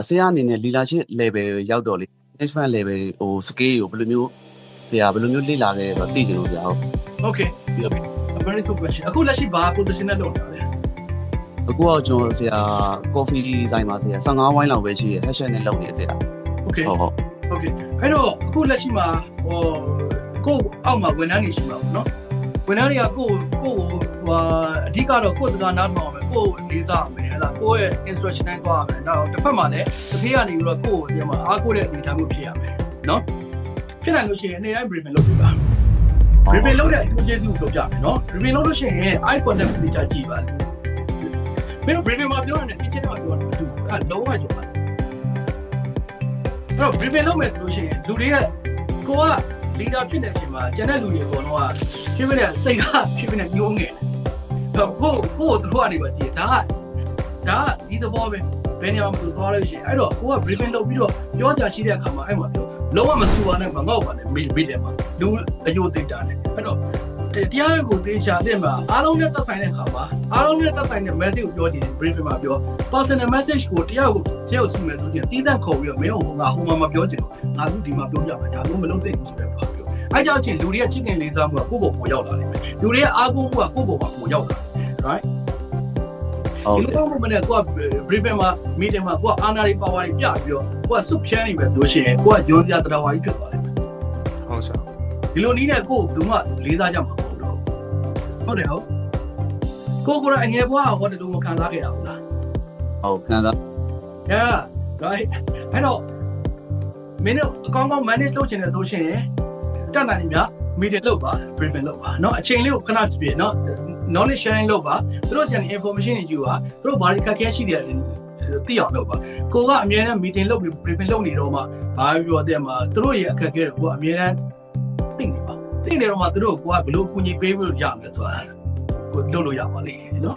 ဆရာအနေနဲ့ leadership level ရောက်တော့လေ management level ဟို scale ကိုဘယ်လိုမျိုးဆရာဘယ်လိုမျိုးလေ့လာခဲ့ဆိုတော့သိချင်လို့ဗျာဟုတ် Okay very good question အခုလက်ရှိဘာ position နဲ့လုပ်နေတာလဲအခုတော့ကျွန်တော်ဆရာ coffee ဆိုင်မှာဆရာ15ဝိုင်းလောက်ပဲရှိရ hashtag နဲ့လုပ်နေဆရာ Okay ဟုတ် Okay အဲ့တော့အခုလက်ရှိမှာဟိုကိုအောက်မှာဝန်ထမ်းတွေရှိမှာပေါ့နော်ဝန်ထမ်းတွေကကိုဟိုအဓိကတော့ကိုစကားနားထောင်အောင်ကိုလေးစားအောင်ဟဲ့လားကိုရဲ့ instruction နဲ့သွားရမယ်နောက်တစ်ဖက်မှာလည်းတစ်ဖေးကနေပြီးတော့ကိုဒီမှာအားကိုတဲ့အနေထားမျိုးဖြစ်ရမယ်နော်ဖြစ်နိုင်လို့ရှိရင်အနေတိုင်း briefing လုပ်ပြပါ briefing လုပ်တဲ့အကျိုးကျေးဇူးကိုပြောပြမယ်နော် briefing လုပ်လို့ရှိရင် eye contact နဲ့ကြာကြည့်ပါလေဘယ် briefing မှာပြောရတဲ့ kitchen မှာပြောတာတူအဲ့လုံးဝကြောက်ပါအဲ့တော့ briefing လုပ်မယ်ဆိုလို့ရှိရင်လူတွေကကိုက leader ဖြစ်နေချိန်မှာကျန်တဲ့လူတွေအကုန်လုံးကဖြစ်ဖြစ်နဲ့စိတ်ကဖြစ်ဖြစ်နဲ့ညှိုးငယ်တော့ကိုတို့ကနေပါကြည့်ဒါကဒီသဘောပဲဘယ်နေရာမှာသွားလို့ရှိရင်အဲ့တော့ကိုက briefing လုပ်ပြီးတော့ပြောကြရှိတဲ့အခါမှာအဲ့မှာပြောလုံးဝမစူပါနဲ့မငေါ့ပါနဲ့မိတယ်မှာလူအယိုသိတာနဲ့အဲ့တော့တရားရုံးကိုတင်ချတဲ့မှာအားလုံးနဲ့သက်ဆိုင်တဲ့အခါမှာအားလုံးနဲ့သက်ဆိုင်တဲ့ message ကိုပြောကြည့်တယ် briefing မှာပြော personal message ကိုတရားကိုရုပ်စုမယ်ဆိုရင်တီးတန့်ခေါ်ပြီးတော့မင်းဟိုငါဟိုမှာမပြောချင်ဘူးငါအခုဒီမှာပြောပြမယ်ဒါလို့မလုပ်သင့်ဘူးဆိုတဲ့ပြောအဲ့ကြောင့်ချင်းလူတွေကချစ်ခင်လေးစားမှုကကိုယ့်ဘောကိုရောက်လာတယ်လူတွေကအားကိုးမှုကကိုယ့်ဘောကိုရောက်လာတယ် right ဟုတ်ဒီလိုမျိုးနဲ့ကိုက briefing မှာ meeting မှာကိုကအာဏာတွေ power တွေပြပြီးတော့ကိုကစုဖြန်းနေမယ်ဆိုလို့ရှိရင်ကိုကယွန်းပြတရားဝါကြီးဖြစ်သွားတယ်ဟုတ်ဆရာဒီလိုနည်းနဲ့ကိုယ်ကလေးစားကြမှာမဟုတ်တော့ဟုတ်တယ်ဟုတ်ကိုယ်ကအငယ်ဘွားဟောတယ်လို့မခံစားခဲ့ရဘူးလားဟုတ်ခံစား yeah right အဲ့တော့မင်းတို့အကောင်းကောင်း manage လုပ်ချင်တယ်ဆိုရှင်တက်နိုင်ပြီ meeting လုပ်ပါ briefing လုပ်ပါเนาะအချိန်လေးကိုခဏကြည့်ပြเนาะ knowledge sharing လုပ်ပါသူတို့ဆီကနေ information တွေယူပါသူတို့ဘာတွေခက်ခဲရှိတယ်သိအောင်လုပ်ပါကိုကအမြဲတမ်း meeting လုပ်ပြီး briefing လုပ်နေတော့မှဘာပြောတဲ့မှာသူတို့ရဲ့အခက်ခဲတွေကိုကအမြဲတမ်းသိနေပါသိနေတော့မှသူတို့ကိုကဘယ်လိုအကူအညီပေးဖို့ရမယ်ဆိုတာကိုလုပ်လို့ရပါလိမ့်เนาะ